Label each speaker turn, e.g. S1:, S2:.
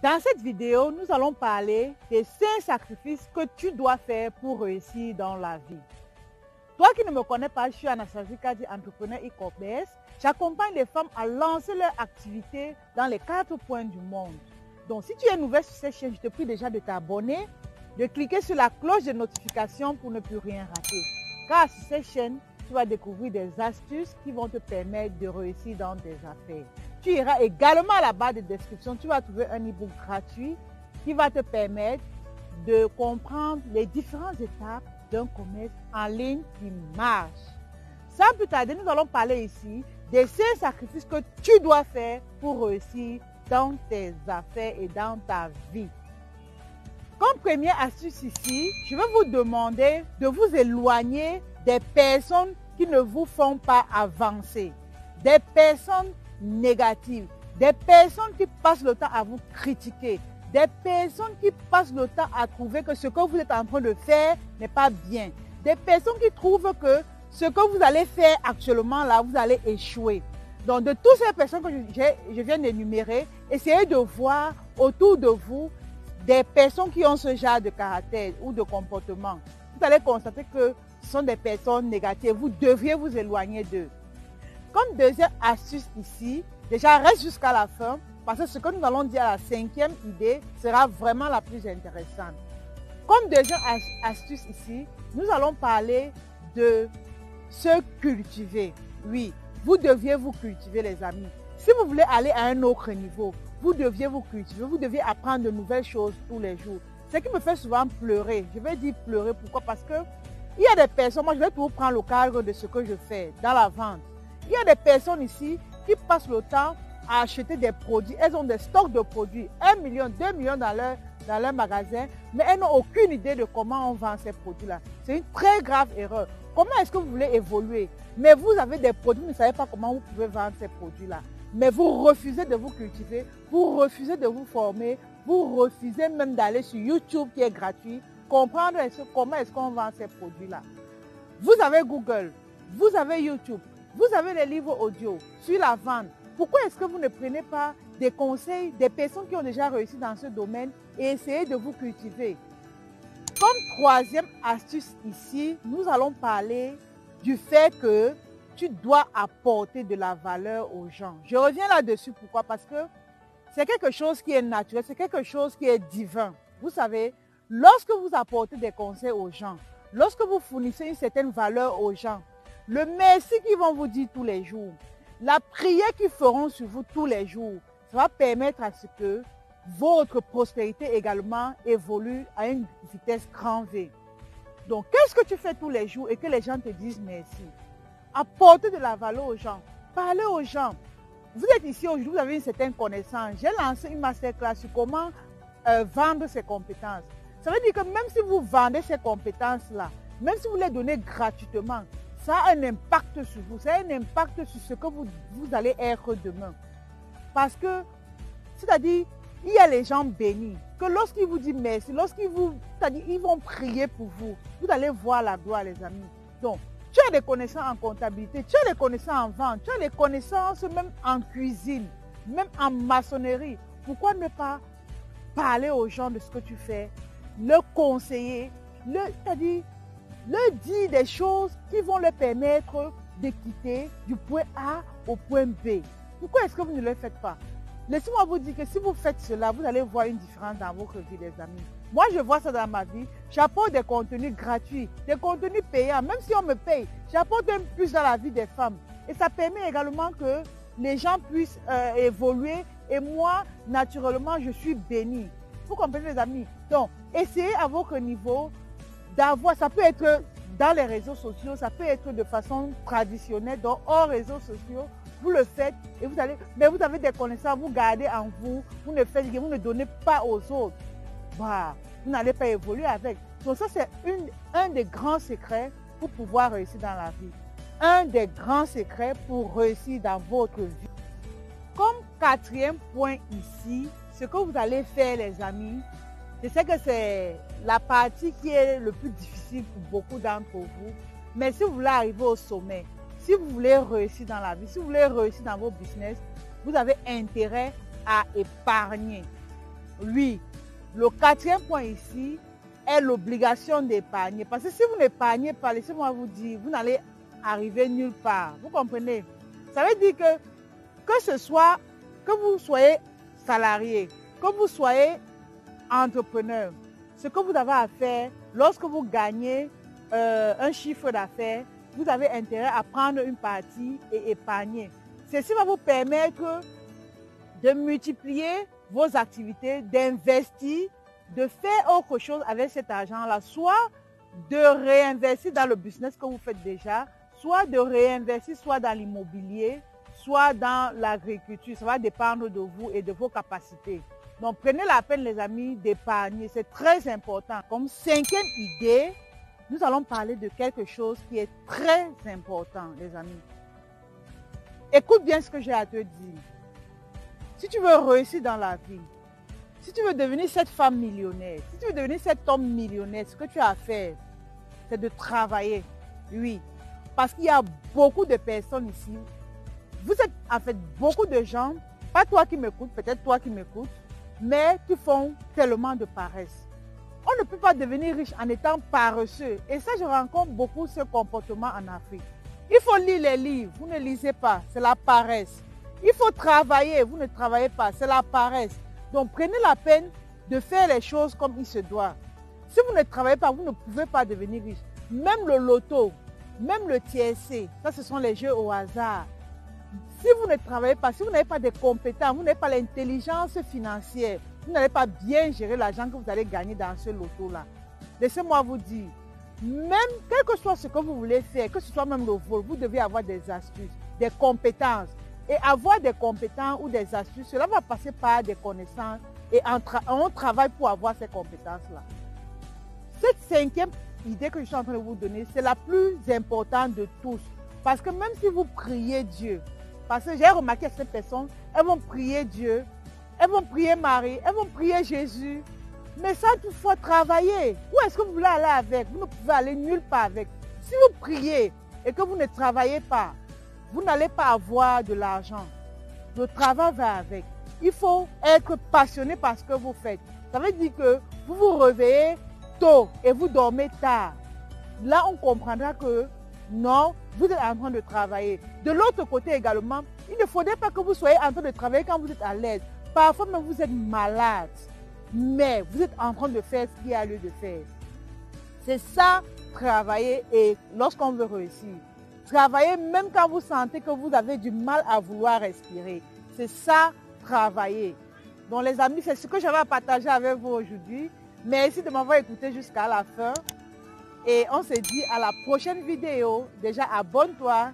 S1: Dans cette vidéo, nous allons parler des 5 sacrifices que tu dois faire pour réussir dans la vie. Toi qui ne me connais pas, je suis Anastasie Kadi, entrepreneur e-commerce. J'accompagne les femmes à lancer leur activité dans les 4 points du monde. Donc, si tu es nouvelle sur cette chaîne, je te prie déjà de t'abonner, de cliquer sur la cloche de notification pour ne plus rien rater. Car sur cette chaîne, tu vas découvrir des astuces qui vont te permettre de réussir dans tes affaires. Tu iras également à la barre de description, tu vas trouver un e-book gratuit qui va te permettre de comprendre les différentes étapes d'un commerce en ligne qui marche. Sans plus tarder, nous allons parler ici des 5 sacrifices que tu dois faire pour réussir dans tes affaires et dans ta vie. Comme première astuce ici, je vais vous demander de vous éloigner des personnes qui ne vous font pas avancer, des personnes négatives, des personnes qui passent le temps à vous critiquer, des personnes qui passent le temps à trouver que ce que vous êtes en train de faire n'est pas bien, des personnes qui trouvent que ce que vous allez faire actuellement là, vous allez échouer. Donc de toutes ces personnes que je viens d'énumérer, essayez de voir autour de vous des personnes qui ont ce genre de caractère ou de comportement. Vous allez constater que ce sont des personnes négatives. Vous devriez vous éloigner d'eux. Comme deuxième astuce ici, déjà reste jusqu'à la fin parce que ce que nous allons dire à la 5e idée sera vraiment la plus intéressante. Comme deuxième astuce ici, nous allons parler de se cultiver. Oui, vous deviez vous cultiver les amis. Si vous voulez aller à un autre niveau, vous deviez vous cultiver, vous deviez apprendre de nouvelles choses tous les jours. Ce qui me fait souvent pleurer, je vais dire pleurer, pourquoi? Parce que il y a des personnes, moi je vais toujours prendre le cadre de ce que je fais dans la vente. Il y a des personnes ici qui passent le temps à acheter des produits, elles ont des stocks de produits, 1 million, 2 millions dans leur magasin, mais elles n'ont aucune idée de comment on vend ces produits-là. C'est une très grave erreur. Comment est-ce que vous voulez évoluer? Mais vous avez des produits, vous ne savez pas comment vous pouvez vendre ces produits-là. Mais vous refusez de vous cultiver, vous refusez de vous former, vous refusez même d'aller sur YouTube qui est gratuit, comprendre comment est-ce qu'on vend ces produits-là. Vous avez Google, vous avez YouTube, vous avez les livres audio sur la vente. Pourquoi est-ce que vous ne prenez pas des conseils des personnes qui ont déjà réussi dans ce domaine et essayez de vous cultiver? Comme troisième astuce ici, nous allons parler du fait que tu dois apporter de la valeur aux gens. Je reviens là-dessus, pourquoi? Parce que c'est quelque chose qui est naturel, c'est quelque chose qui est divin. Vous savez, lorsque vous apportez des conseils aux gens, lorsque vous fournissez une certaine valeur aux gens, le merci qu'ils vont vous dire tous les jours, la prière qu'ils feront sur vous tous les jours, ça va permettre à ce que votre prospérité également évolue à une vitesse grand V. Donc, qu'est-ce que tu fais tous les jours et que les gens te disent merci? Apporter de la valeur aux gens, parler aux gens. Vous êtes ici aujourd'hui, vous avez une certaine connaissance. J'ai lancé une masterclass sur comment vendre ses compétences. Ça veut dire que même si vous vendez ces compétences-là, même si vous les donnez gratuitement, ça a un impact sur vous, ça a un impact sur ce que vous allez être demain. Parce que, c'est-à-dire, il y a les gens bénis, que lorsqu'ils vous disent merci, c'est-à-dire, ils vont prier pour vous, vous allez voir la gloire, les amis. Donc, tu as des connaissances en comptabilité, tu as des connaissances en vente, tu as des connaissances même en cuisine, même en maçonnerie. Pourquoi ne pas parler aux gens de ce que tu fais, leur conseiller, c'est-à-dire leur dire des choses qui vont leur permettre de quitter du point A au point B. Pourquoi est-ce que vous ne le faites pas? Laissez-moi vous dire que si vous faites cela, vous allez voir une différence dans votre vie, les amis. Moi, je vois ça dans ma vie. J'apporte des contenus gratuits, des contenus payants. Même si on me paye, j'apporte un plus dans la vie des femmes. Et ça permet également que les gens puissent évoluer. Et moi, naturellement, je suis bénie. Vous comprenez, les amis? Donc, essayez à votre niveau d'avoir, ça peut être dans les réseaux sociaux, ça peut être de façon traditionnelle, donc hors réseaux sociaux. Vous le faites et vous allez, mais vous avez des connaissances, vous gardez en vous, vous ne faites rien, vous ne donnez pas aux autres. Bah, vous n'allez pas évoluer avec. Donc ça, c'est un des grands secrets pour pouvoir réussir dans la vie. Un des grands secrets pour réussir dans votre vie. Comme 4e point ici, ce que vous allez faire, les amis, je sais que c'est la partie qui est le plus difficile pour beaucoup d'entre vous. Mais si vous voulez arriver au sommet, si vous voulez réussir dans la vie, si vous voulez réussir dans vos business, vous avez intérêt à épargner. Oui, le quatrième point ici est l'obligation d'épargner. Parce que si vous n'épargnez pas, laissez-moi vous dire, vous n'allez arriver nulle part. Vous comprenez? Ça veut dire que ce soit, que vous soyez salarié, que vous soyez entrepreneur, ce que vous avez à faire, lorsque vous gagnez un chiffre d'affaires, vous avez intérêt à prendre une partie et épargner. Ceci va vous permettre de multiplier vos activités, d'investir, de faire autre chose avec cet argent-là, soit de réinvestir dans le business que vous faites déjà, soit de réinvestir soit dans l'immobilier, soit dans l'agriculture. Ça va dépendre de vous et de vos capacités. Donc, prenez la peine, les amis, d'épargner. C'est très important. Comme cinquième idée, nous allons parler de quelque chose qui est très important, les amis. Écoute bien ce que j'ai à te dire. Si tu veux réussir dans la vie, si tu veux devenir cette femme millionnaire, si tu veux devenir cet homme millionnaire, ce que tu as à faire, c'est de travailler. Oui, parce qu'il y a beaucoup de personnes ici. Vous êtes en fait beaucoup de gens, pas toi qui m'écoutes, peut-être toi qui m'écoutes, mais qui font tellement de paresse. On ne peut pas devenir riche en étant paresseux. Et ça, je rencontre beaucoup ce comportement en Afrique. Il faut lire les livres, vous ne lisez pas, c'est la paresse. Il faut travailler, vous ne travaillez pas, c'est la paresse. Donc prenez la peine de faire les choses comme il se doit. Si vous ne travaillez pas, vous ne pouvez pas devenir riche. Même le loto, même le TSC, ça ce sont les jeux au hasard. Si vous ne travaillez pas, si vous n'avez pas de compétences, vous n'avez pas l'intelligence financière, vous n'allez pas bien gérer l'argent que vous allez gagner dans ce loto-là. Laissez-moi vous dire, même quel que soit ce que vous voulez faire, que ce soit même le vol, vous devez avoir des astuces, des compétences. Et avoir des compétences ou des astuces, cela va passer par des connaissances et on travaille pour avoir ces compétences-là. Cette cinquième idée que je suis en train de vous donner, c'est la plus importante de tous. Parce que même si vous priez Dieu, parce que j'ai remarqué que ces personnes, elles vont prier Dieu, elles vont prier Marie, elles vont prier Jésus. Mais ça, il faut travailler. Où est-ce que vous voulez aller avec? Vous ne pouvez aller nulle part avec. Si vous priez et que vous ne travaillez pas, vous n'allez pas avoir de l'argent. Le travail va avec. Il faut être passionné par ce que vous faites. Ça veut dire que vous vous réveillez tôt et vous dormez tard. Là, on comprendra que non, vous êtes en train de travailler. De l'autre côté également, il ne faudrait pas que vous soyez en train de travailler quand vous êtes à l'aise. Parfois même vous êtes malade, mais vous êtes en train de faire ce qu'il y a lieu de faire. C'est ça, travailler, et lorsqu'on veut réussir. Travailler même quand vous sentez que vous avez du mal à vouloir respirer. C'est ça, travailler. Donc les amis, c'est ce que j'avais à partager avec vous aujourd'hui. Merci de m'avoir écouté jusqu'à la fin. Et on se dit à la prochaine vidéo. Déjà, abonne-toi.